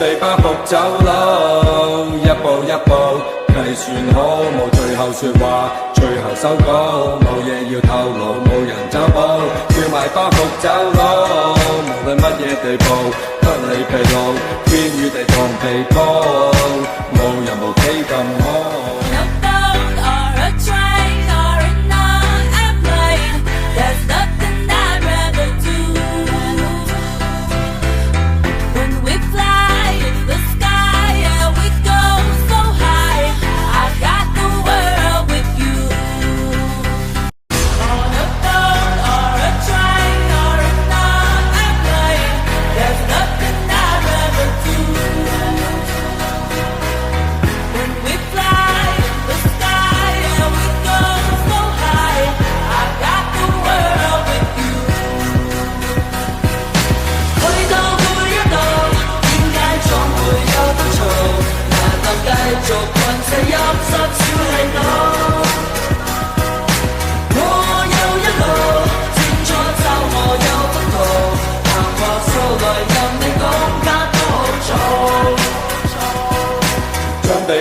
備包袱走佬，一步一步計算好，冇最後說話，最後收稿，冇嘢要透露，冇人找補，叫埋包袱走佬，無論乜嘢地步，得你疲勞，天與地同被鋪，冇人無幾咁好。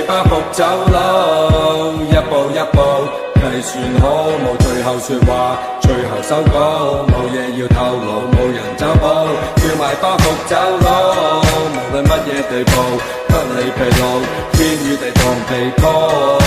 包袱走佬，一步一步計算好，冇最後說話，最後收稿，冇嘢要透露，冇人找補，叫埋包袱走佬，無論乜嘢地步，得你疲勞，天與地同被鋪。